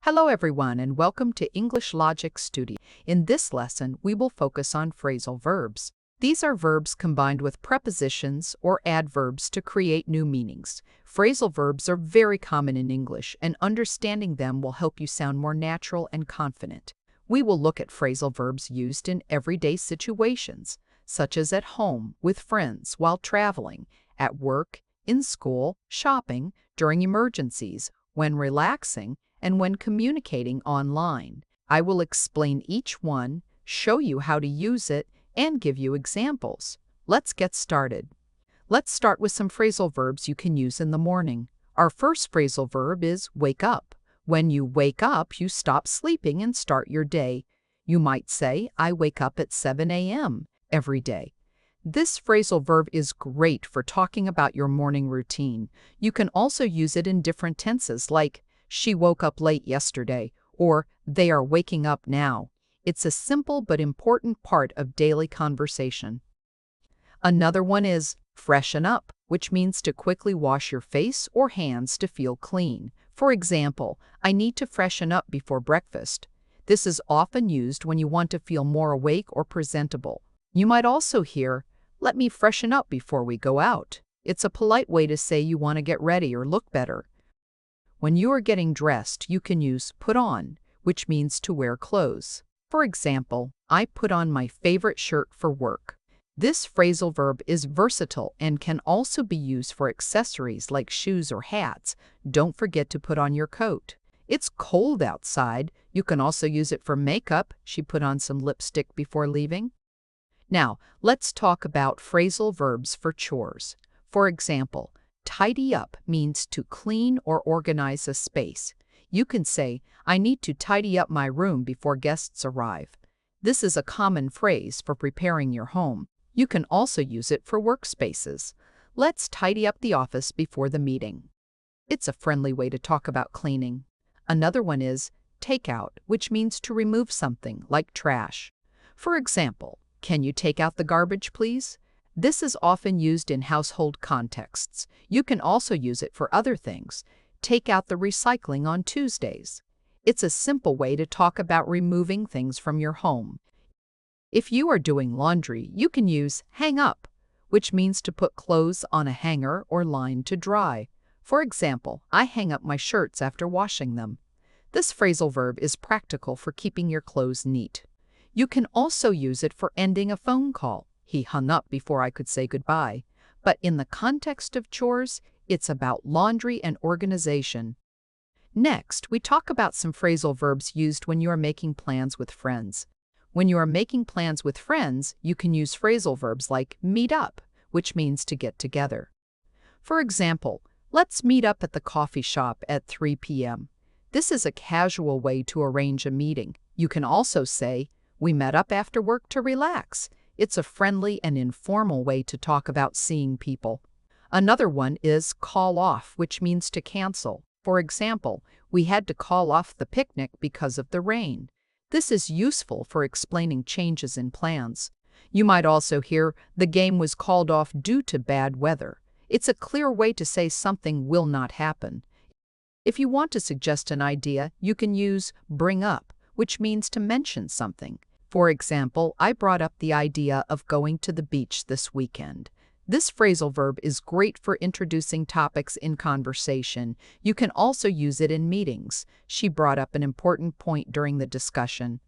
Hello everyone and welcome to English Logic Studio. In this lesson, we will focus on phrasal verbs. These are verbs combined with prepositions or adverbs to create new meanings. Phrasal verbs are very common in English, and understanding them will help you sound more natural and confident. We will look at phrasal verbs used in everyday situations, such as at home, with friends, while traveling, at work, in school, shopping, during emergencies, when relaxing, and when communicating online. I will explain each one, show you how to use it, and give you examples. Let's get started. Let's start with some phrasal verbs you can use in the morning. Our first phrasal verb is wake up. When you wake up, you stop sleeping and start your day. You might say, I wake up at 7 a.m. every day. This phrasal verb is great for talking about your morning routine. You can also use it in different tenses like, she woke up late yesterday, or they are waking up now. It's a simple but important part of daily conversation. Another one is freshen up, which means to quickly wash your face or hands to feel clean. For example, I need to freshen up before breakfast. This is often used when you want to feel more awake or presentable. You might also hear, let me freshen up before we go out. It's a polite way to say you want to get ready or look better. When you are getting dressed, you can use put on, which means to wear clothes. For example, I put on my favorite shirt for work. This phrasal verb is versatile and can also be used for accessories like shoes or hats. Don't forget to put on your coat. It's cold outside. You can also use it for makeup. She put on some lipstick before leaving. Now, let's talk about phrasal verbs for chores. For example, tidy up means to clean or organize a space. You can say, I need to tidy up my room before guests arrive. This is a common phrase for preparing your home. You can also use it for workspaces. Let's tidy up the office before the meeting. It's a friendly way to talk about cleaning. Another one is take out, which means to remove something like trash. For example, can you take out the garbage, please? This is often used in household contexts. You can also use it for other things. Take out the recycling on Tuesdays. It's a simple way to talk about removing things from your home. If you are doing laundry, you can use hang up, which means to put clothes on a hanger or line to dry. For example, I hang up my shirts after washing them. This phrasal verb is practical for keeping your clothes neat. You can also use it for ending a phone call. He hung up before I could say goodbye. But in the context of chores, it's about laundry and organization. Next, we talk about some phrasal verbs used when you are making plans with friends. When you are making plans with friends, you can use phrasal verbs like meet up, which means to get together. For example, let's meet up at the coffee shop at 3 p.m. This is a casual way to arrange a meeting. You can also say, we met up after work to relax. It's a friendly and informal way to talk about seeing people. Another one is call off, which means to cancel. For example, we had to call off the picnic because of the rain. This is useful for explaining changes in plans. You might also hear the game was called off due to bad weather. It's a clear way to say something will not happen. If you want to suggest an idea, you can use bring up, which means to mention something. For example, I brought up the idea of going to the beach this weekend. This phrasal verb is great for introducing topics in conversation. You can also use it in meetings. She brought up an important point during the discussion.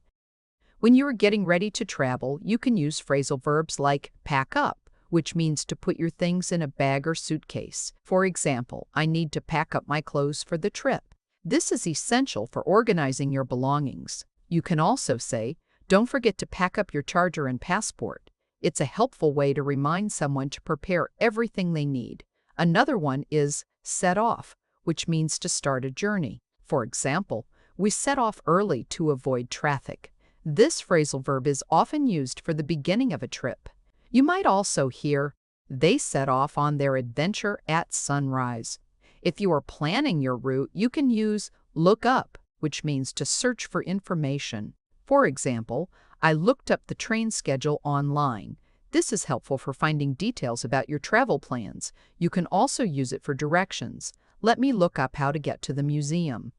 When you are getting ready to travel, you can use phrasal verbs like pack up, which means to put your things in a bag or suitcase. For example, I need to pack up my clothes for the trip. This is essential for organizing your belongings. You can also say, don't forget to pack up your charger and passport. It's a helpful way to remind someone to prepare everything they need. Another one is set off, which means to start a journey. For example, we set off early to avoid traffic. This phrasal verb is often used for the beginning of a trip. You might also hear, they set off on their adventure at sunrise. If you are planning your route, you can use look up, which means to search for information. For example, I looked up the train schedule online. This is helpful for finding details about your travel plans. You can also use it for directions. Let me look up how to get to the museum.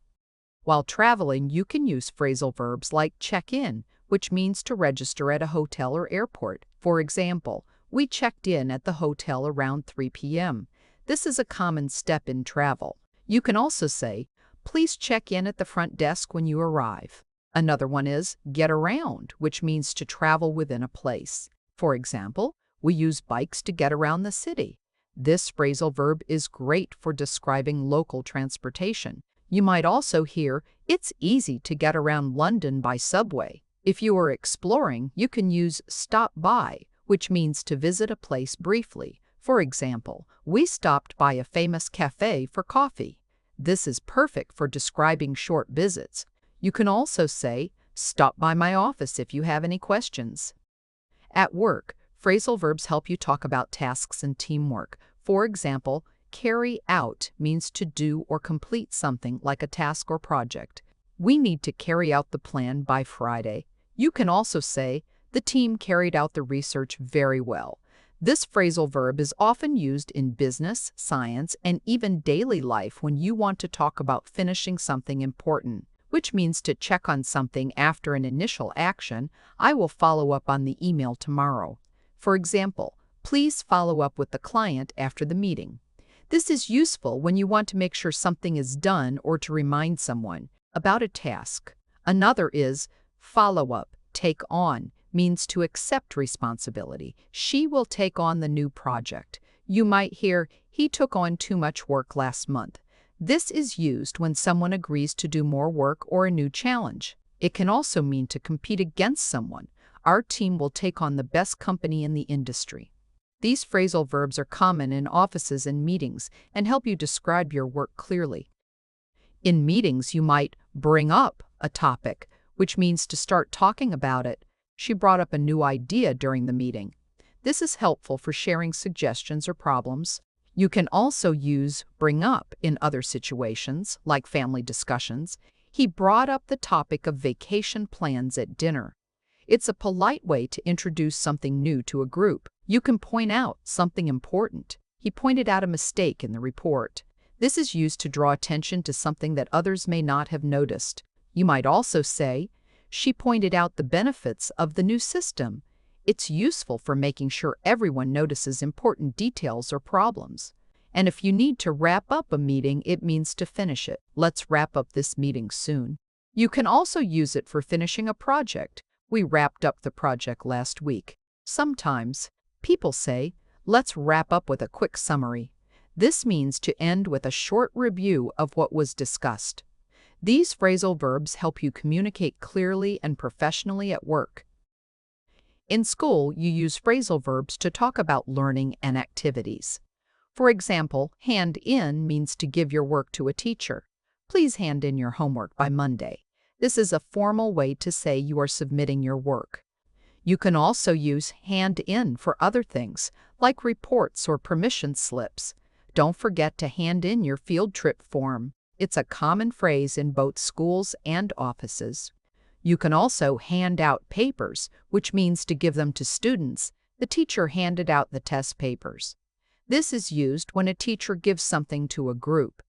While traveling, you can use phrasal verbs like check in, which means to register at a hotel or airport. For example, we checked in at the hotel around 3 p.m. This is a common step in travel. You can also say, please check in at the front desk when you arrive. Another one is get around, which means to travel within a place. For example, we use bikes to get around the city. This phrasal verb is great for describing local transportation. You might also hear, it's easy to get around London by subway. If you are exploring, you can use stop by, which means to visit a place briefly. For example, we stopped by a famous cafe for coffee. This is perfect for describing short visits. You can also say, stop by my office if you have any questions. At work, phrasal verbs help you talk about tasks and teamwork. For example, carry out means to do or complete something like a task or project. We need to carry out the plan by Friday. You can also say, the team carried out the research very well. This phrasal verb is often used in business, science, and even daily life when you want to talk about finishing something important, which means to check on something after an initial action. I will follow up on the email tomorrow. For example, please follow up with the client after the meeting. This is useful when you want to make sure something is done or to remind someone about a task. Another is follow up, take on, means to accept responsibility. She will take on the new project. You might hear, he took on too much work last month. This is used when someone agrees to do more work or a new challenge. It can also mean to compete against someone. Our team will take on the best company in the industry. These phrasal verbs are common in offices and meetings and help you describe your work clearly. In meetings, you might bring up a topic, which means to start talking about it. She brought up a new idea during the meeting. This is helpful for sharing suggestions or problems. You can also use bring up in other situations, like family discussions. He brought up the topic of vacation plans at dinner. It's a polite way to introduce something new to a group. You can point out something important. He pointed out a mistake in the report. This is used to draw attention to something that others may not have noticed. You might also say, she pointed out the benefits of the new system. It's useful for making sure everyone notices important details or problems. And if you need to wrap up a meeting, it means to finish it. Let's wrap up this meeting soon. You can also use it for finishing a project. We wrapped up the project last week. Sometimes, people say, let's wrap up with a quick summary. This means to end with a short review of what was discussed. These phrasal verbs help you communicate clearly and professionally at work. In school, you use phrasal verbs to talk about learning and activities. For example, hand in means to give your work to a teacher. Please hand in your homework by Monday. This is a formal way to say you are submitting your work. You can also use hand in for other things, like reports or permission slips. Don't forget to hand in your field trip form. It's a common phrase in both schools and offices. You can also hand out papers, which means to give them to students. The teacher handed out the test papers. This is used when a teacher gives something to a group.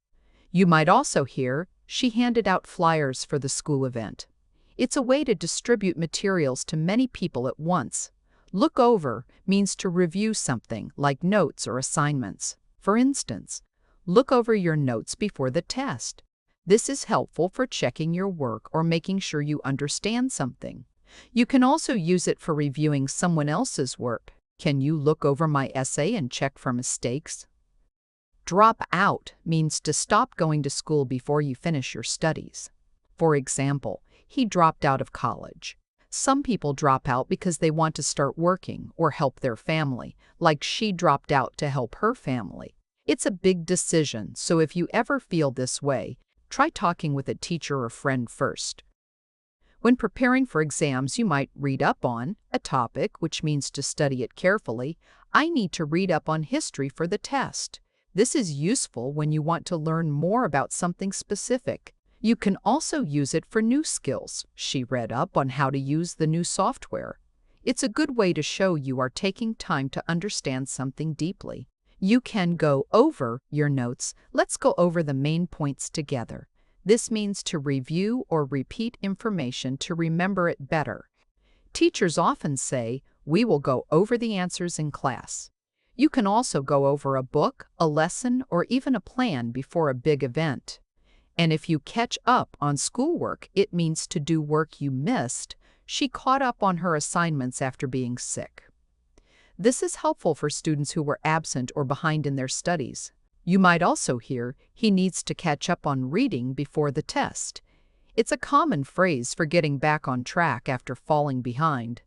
You might also hear, she handed out flyers for the school event. It's a way to distribute materials to many people at once. Look over means to review something, like notes or assignments. For instance, look over your notes before the test. This is helpful for checking your work or making sure you understand something. You can also use it for reviewing someone else's work. Can you look over my essay and check for mistakes? Drop out means to stop going to school before you finish your studies. For example, he dropped out of college. Some people drop out because they want to start working or help their family, like she dropped out to help her family. It's a big decision, so if you ever feel this way, try talking with a teacher or friend first. When preparing for exams, you might read up on a topic, which means to study it carefully. I need to read up on history for the test. This is useful when you want to learn more about something specific. You can also use it for new skills. She read up on how to use the new software. It's a good way to show you are taking time to understand something deeply. You can go over your notes. Let's go over the main points together. This means to review or repeat information to remember it better. Teachers often say, "We will go over the answers in class." You can also go over a book, a lesson, or even a plan before a big event. And if you catch up on schoolwork, it means to do work you missed. She caught up on her assignments after being sick. This is helpful for students who were absent or behind in their studies. You might also hear, "He needs to catch up on reading before the test." It's a common phrase for getting back on track after falling behind.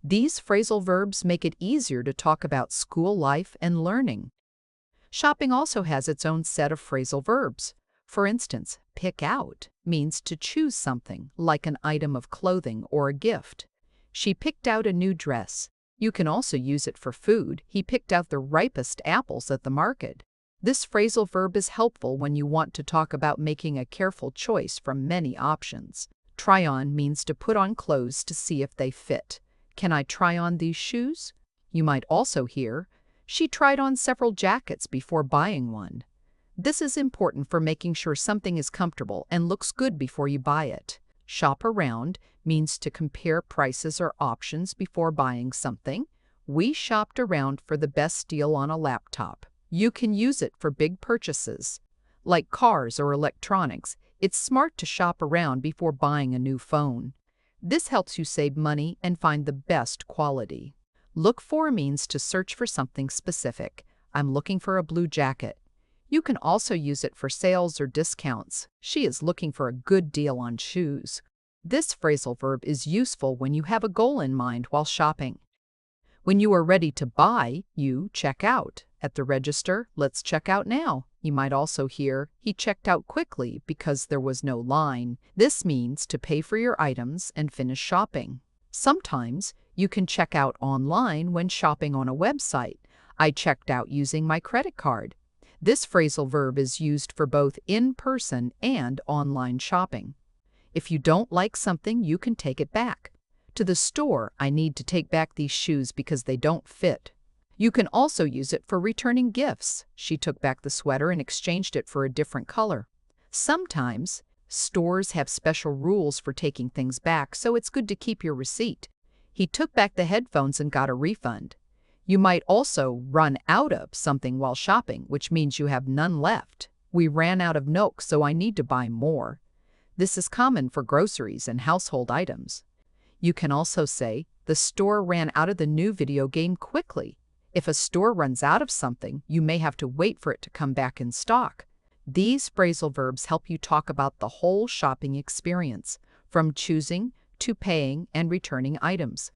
These phrasal verbs make it easier to talk about school life and learning. Shopping also has its own set of phrasal verbs. For instance, pick out means to choose something, like an item of clothing or a gift. She picked out a new dress. You can also use it for food. He picked out the ripest apples at the market. This phrasal verb is helpful when you want to talk about making a careful choice from many options. Try on means to put on clothes to see if they fit. Can I try on these shoes? You might also hear, "She tried on several jackets before buying one." This is important for making sure something is comfortable and looks good before you buy it. Shop around means to compare prices or options before buying something. We shopped around for the best deal on a laptop. You can use it for big purchases, like cars or electronics. It's smart to shop around before buying a new phone. This helps you save money and find the best quality. Look for means to search for something specific. I'm looking for a blue jacket. You can also use it for sales or discounts. She is looking for a good deal on shoes. This phrasal verb is useful when you have a goal in mind while shopping. When you are ready to buy, you check out. At the register, "Let's check out now." You might also hear, "He checked out quickly because there was no line." This means to pay for your items and finish shopping. Sometimes you can check out online when shopping on a website. "I checked out using my credit card." This phrasal verb is used for both in-person and online shopping. If you don't like something, you can take it back. To the store, "I need to take back these shoes because they don't fit." You can also use it for returning gifts. "She took back the sweater and exchanged it for a different color." Sometimes, stores have special rules for taking things back, so it's good to keep your receipt. "He took back the headphones and got a refund." You might also run out of something while shopping, which means you have none left. "We ran out of milk, so I need to buy more." This is common for groceries and household items. You can also say, "The store ran out of the new video game quickly." If a store runs out of something, you may have to wait for it to come back in stock. These phrasal verbs help you talk about the whole shopping experience, from choosing to paying and returning items.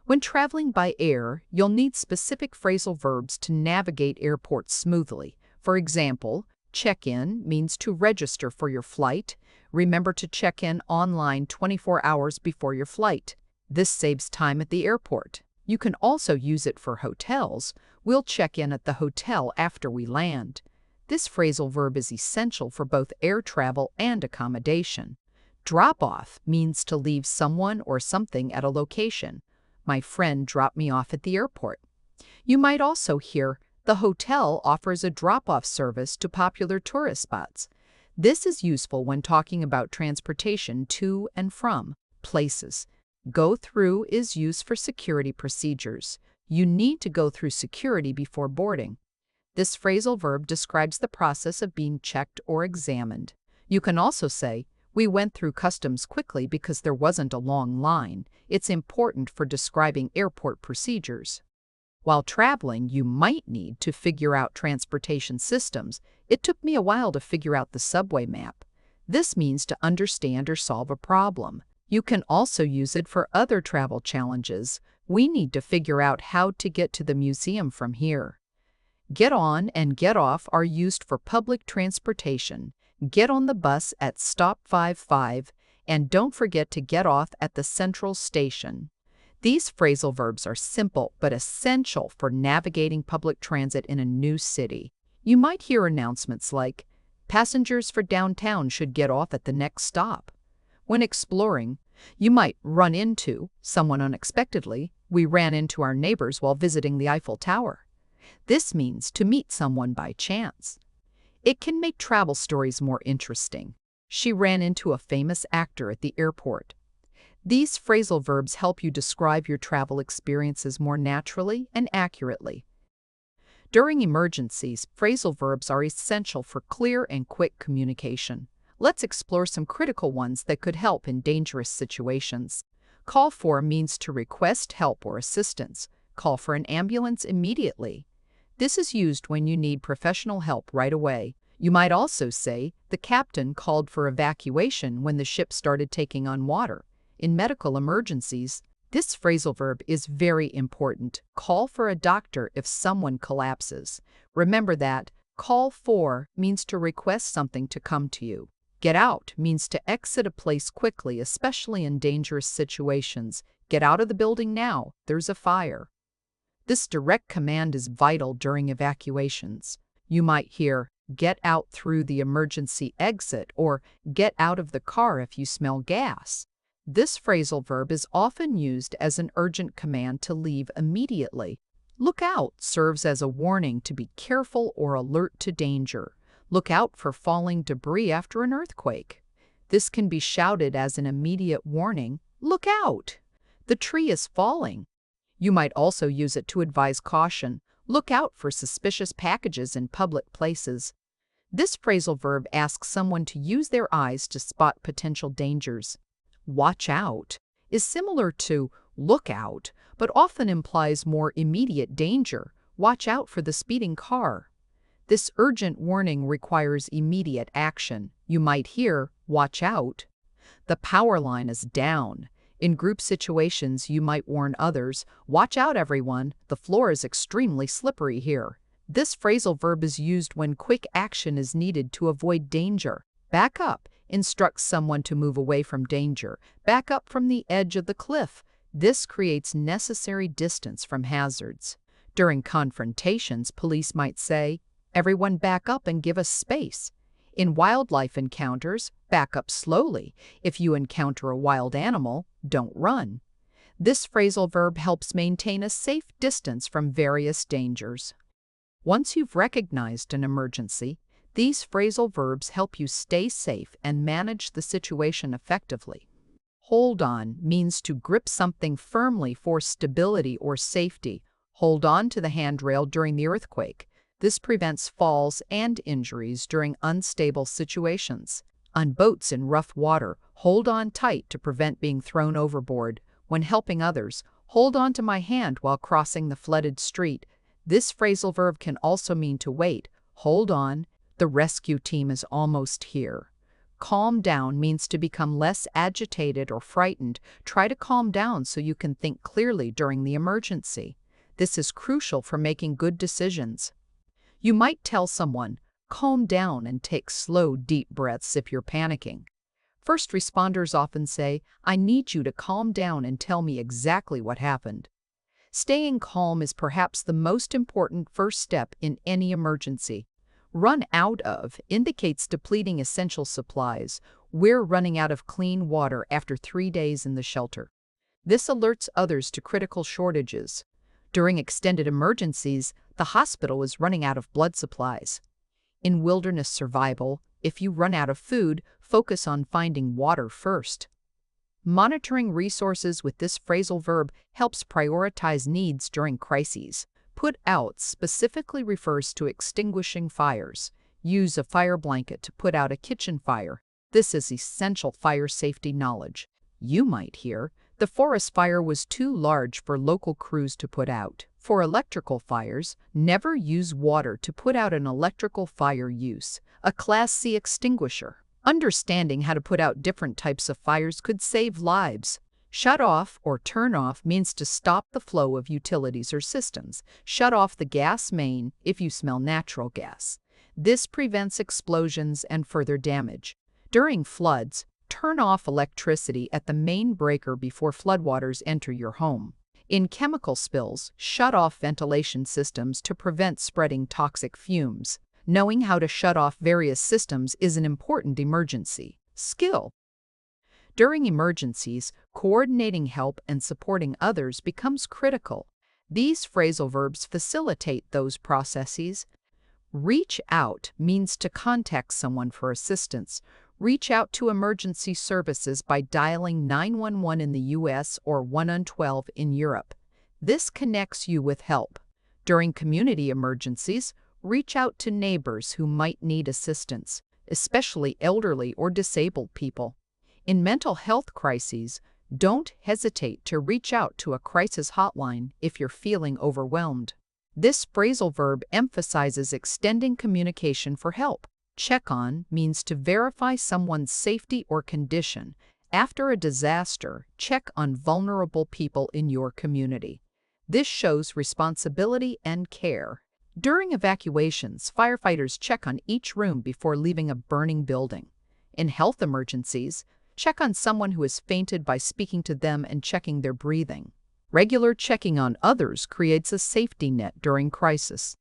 When traveling by air, you'll need specific phrasal verbs to navigate airports smoothly. For example, check-in means to register for your flight. Remember to check in online 24 hours before your flight. This saves time at the airport. You can also use it for hotels. "We'll check in at the hotel after we land." This phrasal verb is essential for both air travel and accommodation. Drop off means to leave someone or something at a location. "My friend dropped me off at the airport." You might also hear, "The hotel offers a drop-off service to popular tourist spots." This is useful when talking about transportation to and from places. Go through is used for security procedures. You need to go through security before boarding. This phrasal verb describes the process of being checked or examined. You can also say, "We went through customs quickly because there wasn't a long line." It's important for describing airport procedures. While traveling, you might need to figure out transportation systems. "It took me a while to figure out the subway map." This means to understand or solve a problem. You can also use it for other travel challenges. "We need to figure out how to get to the museum from here." Get on and get off are used for public transportation. Get on the bus at stop 55, and don't forget to get off at the central station. These phrasal verbs are simple but essential for navigating public transit in a new city. You might hear announcements like, "Passengers for downtown should get off at the next stop." When exploring, you might run into someone unexpectedly. "We ran into our neighbors while visiting the Eiffel Tower." This means to meet someone by chance. It can make travel stories more interesting. She ran into a famous actor at the airport. These phrasal verbs help you describe your travel experiences more naturally and accurately. During emergencies, phrasal verbs are essential for clear and quick communication. Let's explore some critical ones that could help in dangerous situations. Call for means to request help or assistance. Call for an ambulance immediately. This is used when you need professional help right away. You might also say, the captain called for evacuation when the ship started taking on water. In medical emergencies, this phrasal verb is very important. Call for a doctor if someone collapses. Remember that call for means to request something to come to you. Get out means to exit a place quickly, especially in dangerous situations. Get out of the building now, there's a fire. This direct command is vital during evacuations. You might hear, get out through the emergency exit, or get out of the car if you smell gas. This phrasal verb is often used as an urgent command to leave immediately. Look out serves as a warning to be careful or alert to danger. Look out for falling debris after an earthquake. This can be shouted as an immediate warning. Look out! The tree is falling. You might also use it to advise caution. Look out for suspicious packages in public places. This phrasal verb asks someone to use their eyes to spot potential dangers. Watch out is similar to look out, but often implies more immediate danger. Watch out for the speeding car. This urgent warning requires immediate action. You might hear, watch out. The power line is down. In group situations, you might warn others, watch out everyone, the floor is extremely slippery here. This phrasal verb is used when quick action is needed to avoid danger. Back up instructs someone to move away from danger. Back up from the edge of the cliff. This creates necessary distance from hazards. During confrontations, police might say, everyone back up and give us space. In wildlife encounters, back up slowly. If you encounter a wild animal, don't run. This phrasal verb helps maintain a safe distance from various dangers. Once you've recognized an emergency, these phrasal verbs help you stay safe and manage the situation effectively. Hold on means to grip something firmly for stability or safety. Hold on to the handrail during the earthquake. This prevents falls and injuries during unstable situations. On boats in rough water, hold on tight to prevent being thrown overboard. When helping others, hold on to my hand while crossing the flooded street. This phrasal verb can also mean to wait. Hold on, the rescue team is almost here. Calm down means to become less agitated or frightened. Try to calm down so you can think clearly during the emergency. This is crucial for making good decisions. You might tell someone, calm down and take slow, deep breaths if you're panicking. First responders often say, I need you to calm down and tell me exactly what happened. Staying calm is perhaps the most important first step in any emergency. Run out of indicates depleting essential supplies. We're running out of clean water after 3 days in the shelter. This alerts others to critical shortages. During extended emergencies, the hospital is running out of blood supplies. In wilderness survival, if you run out of food, focus on finding water first. Monitoring resources with this phrasal verb helps prioritize needs during crises. Put out specifically refers to extinguishing fires. Use a fire blanket to put out a kitchen fire. This is essential fire safety knowledge. You might hear, the forest fire was too large for local crews to put out. For electrical fires, never use water to put out an electrical fire. Use a Class C extinguisher. Understanding how to put out different types of fires could save lives. Shut off or turn off means to stop the flow of utilities or systems. Shut off the gas main if you smell natural gas. This prevents explosions and further damage. During floods, turn off electricity at the main breaker before floodwaters enter your home. In chemical spills, shut off ventilation systems to prevent spreading toxic fumes. Knowing how to shut off various systems is an important emergency skill. During emergencies, coordinating help and supporting others becomes critical. These phrasal verbs facilitate those processes. Reach out means to contact someone for assistance. Reach out to emergency services by dialing 911 in the US or 112 in Europe. This connects you with help. During community emergencies, reach out to neighbors who might need assistance, especially elderly or disabled people. In mental health crises, don't hesitate to reach out to a crisis hotline if you're feeling overwhelmed. This phrasal verb emphasizes extending communication for help. Check on means to verify someone's safety or condition. After a disaster, check on vulnerable people in your community. This shows responsibility and care. During evacuations, firefighters check on each room before leaving a burning building. In health emergencies, check on someone who has fainted by speaking to them and checking their breathing. Regular checking on others creates a safety net during crisis.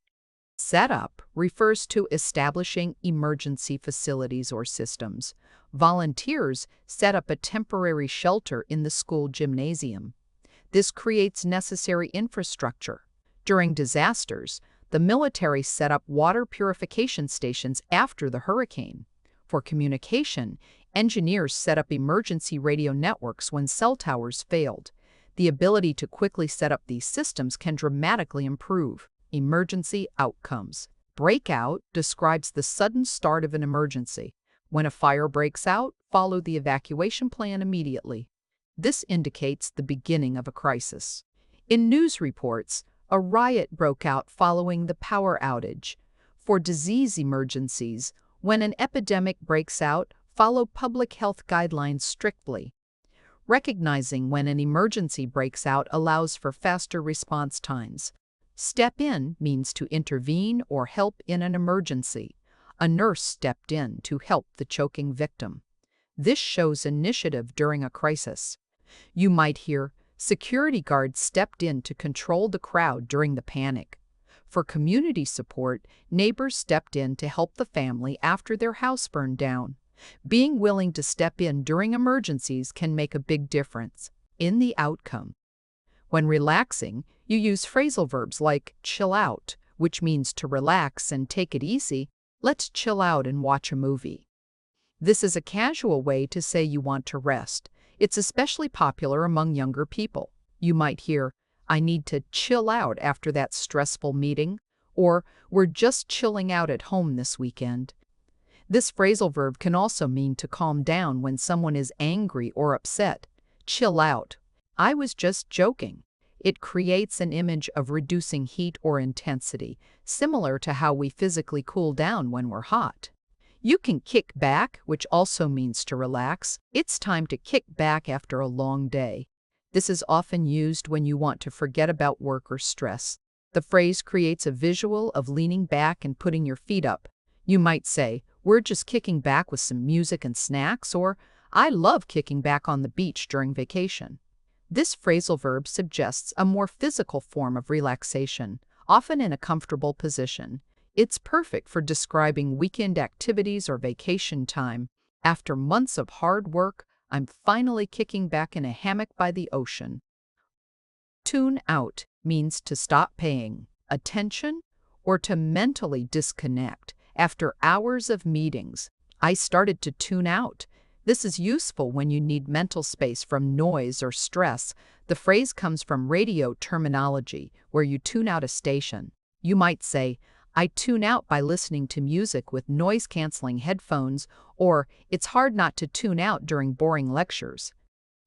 Setup refers to establishing emergency facilities or systems. Volunteers set up a temporary shelter in the school gymnasium. This creates necessary infrastructure. During disasters, the military set up water purification stations after the hurricane. For communication, engineers set up emergency radio networks when cell towers failed. The ability to quickly set up these systems can dramatically improve emergency outcomes. Breakout describes the sudden start of an emergency. When a fire breaks out, follow the evacuation plan immediately. This indicates the beginning of a crisis. In news reports, a riot broke out following the power outage. For disease emergencies, when an epidemic breaks out, follow public health guidelines strictly. Recognizing when an emergency breaks out allows for faster response times. Step in means to intervene or help in an emergency. A nurse stepped in to help the choking victim. This shows initiative during a crisis. You might hear, security guards stepped in to control the crowd during the panic. For community support, neighbors stepped in to help the family after their house burned down. Being willing to step in during emergencies can make a big difference in the outcome. When relaxing, you use phrasal verbs like chill out, which means to relax and take it easy. Let's chill out and watch a movie. This is a casual way to say you want to rest. It's especially popular among younger people. You might hear, I need to chill out after that stressful meeting, or we're just chilling out at home this weekend. This phrasal verb can also mean to calm down when someone is angry or upset. Chill out. I was just joking. It creates an image of reducing heat or intensity, similar to how we physically cool down when we're hot. You can kick back, which also means to relax. It's time to kick back after a long day. This is often used when you want to forget about work or stress. The phrase creates a visual of leaning back and putting your feet up. You might say, we're just kicking back with some music and snacks, or I love kicking back on the beach during vacation. This phrasal verb suggests a more physical form of relaxation, often in a comfortable position. It's perfect for describing weekend activities or vacation time. After months of hard work, I'm finally kicking back in a hammock by the ocean. Tune out means to stop paying attention or to mentally disconnect. After hours of meetings, I started to tune out. This is useful when you need mental space from noise or stress. The phrase comes from radio terminology, where you tune out a station. You might say, I tune out by listening to music with noise-canceling headphones, or it's hard not to tune out during boring lectures.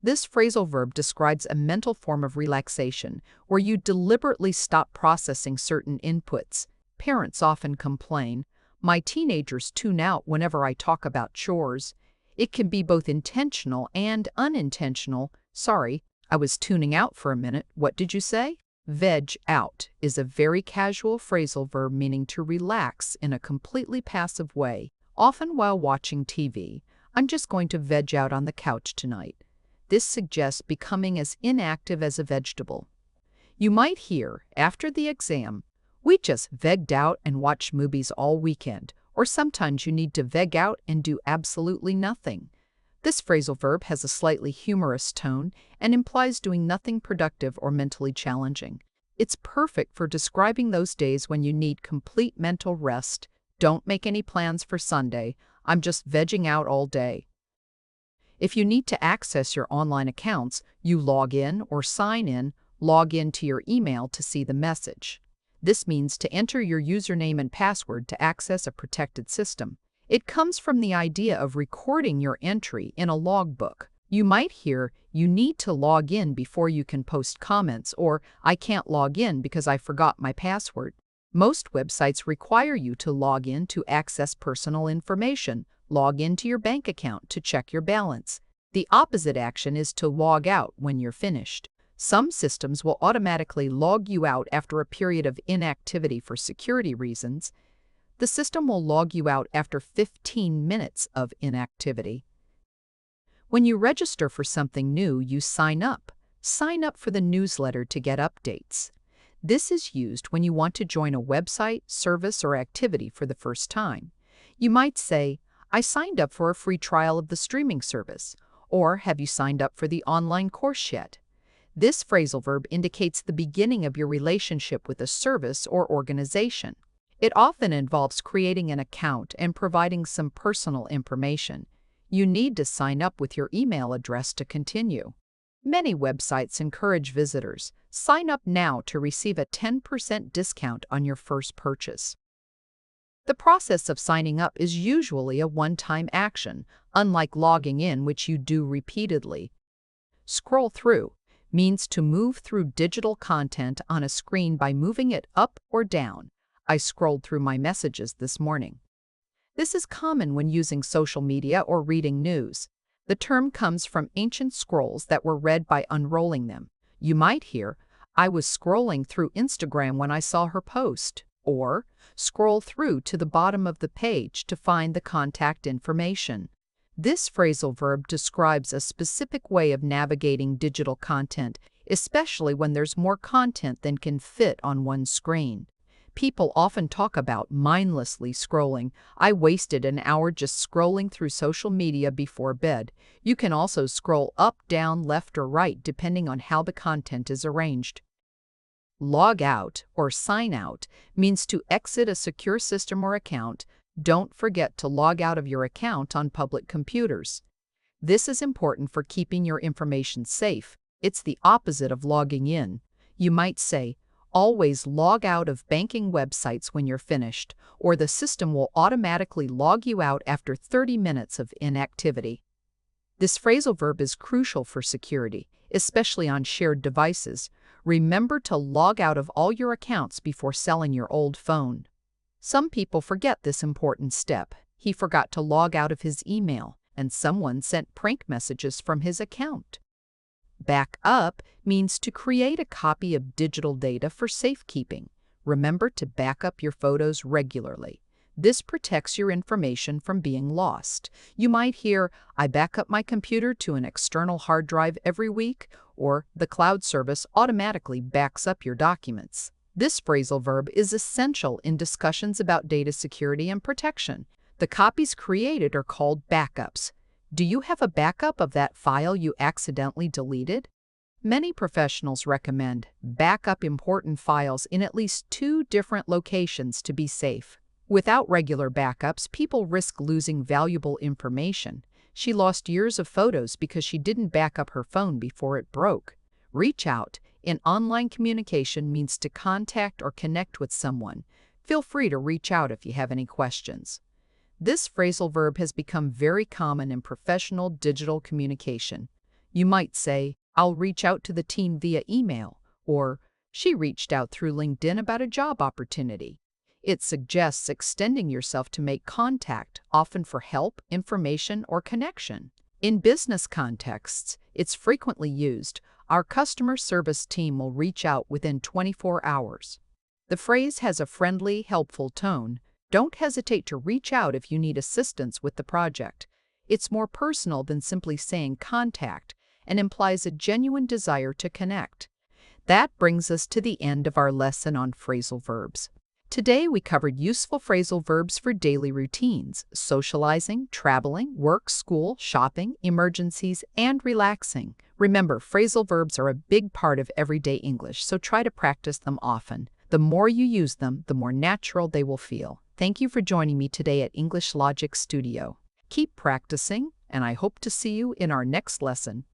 This phrasal verb describes a mental form of relaxation, where you deliberately stop processing certain inputs. Parents often complain, my teenagers tune out whenever I talk about chores. It can be both intentional and unintentional. Sorry, I was tuning out for a minute. What did you say? Veg out is a very casual phrasal verb meaning to relax in a completely passive way, often while watching TV. I'm just going to veg out on the couch tonight. This suggests becoming as inactive as a vegetable. You might hear, after the exam, we just vegged out and watched movies all weekend. Or sometimes you need to veg out and do absolutely nothing. This phrasal verb has a slightly humorous tone and implies doing nothing productive or mentally challenging. It's perfect for describing those days when you need complete mental rest. Don't make any plans for Sunday. I'm just vegging out all day. If you need to access your online accounts, you log in or sign in, log into your email to see the message. This means to enter your username and password to access a protected system. It comes from the idea of recording your entry in a logbook. You might hear, "You need to log in before you can post comments," or "I can't log in because I forgot my password." Most websites require you to log in to access personal information. Log into your bank account to check your balance. The opposite action is to log out when you're finished. Some systems will automatically log you out after a period of inactivity for security reasons. The system will log you out after 15 minutes of inactivity. When you register for something new, you sign up. Sign up for the newsletter to get updates. This is used when you want to join a website, service, or activity for the first time. You might say, "I signed up for a free trial of the streaming service," or "Have you signed up for the online course yet?" This phrasal verb indicates the beginning of your relationship with a service or organization. It often involves creating an account and providing some personal information. You need to sign up with your email address to continue. Many websites encourage visitors. Sign up now to receive a 10% discount on your first purchase. The process of signing up is usually a one-time action, unlike logging in, which you do repeatedly. Scroll through means to move through digital content on a screen by moving it up or down. I scrolled through my messages this morning. This is common when using social media or reading news. The term comes from ancient scrolls that were read by unrolling them. You might hear, "I was scrolling through Instagram when I saw her post," or "scroll through to the bottom of the page to find the contact information." This phrasal verb describes a specific way of navigating digital content, especially when there's more content than can fit on one screen. People often talk about mindlessly scrolling. "I wasted an hour just scrolling through social media before bed." You can also scroll up, down, left, or right, depending on how the content is arranged. Log out or sign out means to exit a secure system or account. Don't forget to log out of your account on public computers. This is important for keeping your information safe. It's the opposite of logging in. You might say, "Always log out of banking websites when you're finished," or the system will automatically log you out after 30 minutes of inactivity. This phrasal verb is crucial for security, especially on shared devices. Remember to log out of all your accounts before selling your old phone. Some people forget this important step. He forgot to log out of his email, and someone sent prank messages from his account. Back up means to create a copy of digital data for safekeeping. Remember to back up your photos regularly. This protects your information from being lost. You might hear, "I back up my computer to an external hard drive every week," or "The cloud service automatically backs up your documents." This phrasal verb is essential in discussions about data security and protection. The copies created are called backups. Do you have a backup of that file you accidentally deleted? Many professionals recommend backup important files in at least 2 different locations to be safe. Without regular backups, people risk losing valuable information. She lost years of photos because she didn't back up her phone before it broke. Reach out in online communication means to contact or connect with someone. Feel free to reach out if you have any questions. This phrasal verb has become very common in professional digital communication. You might say, "I'll reach out to the team via email," or "She reached out through LinkedIn about a job opportunity." It suggests extending yourself to make contact, often for help, information, or connection. In business contexts, it's frequently used. "Our customer service team will reach out within 24 hours. The phrase has a friendly, helpful tone. Don't hesitate to reach out if you need assistance with the project. It's more personal than simply saying contact and implies a genuine desire to connect. That brings us to the end of our lesson on phrasal verbs. Today we covered useful phrasal verbs for daily routines: socializing, traveling, work, school, shopping, emergencies, and relaxing. Remember, phrasal verbs are a big part of everyday English, so try to practice them often. The more you use them, the more natural they will feel. Thank you for joining me today at English Logic Studio. Keep practicing, and I hope to see you in our next lesson.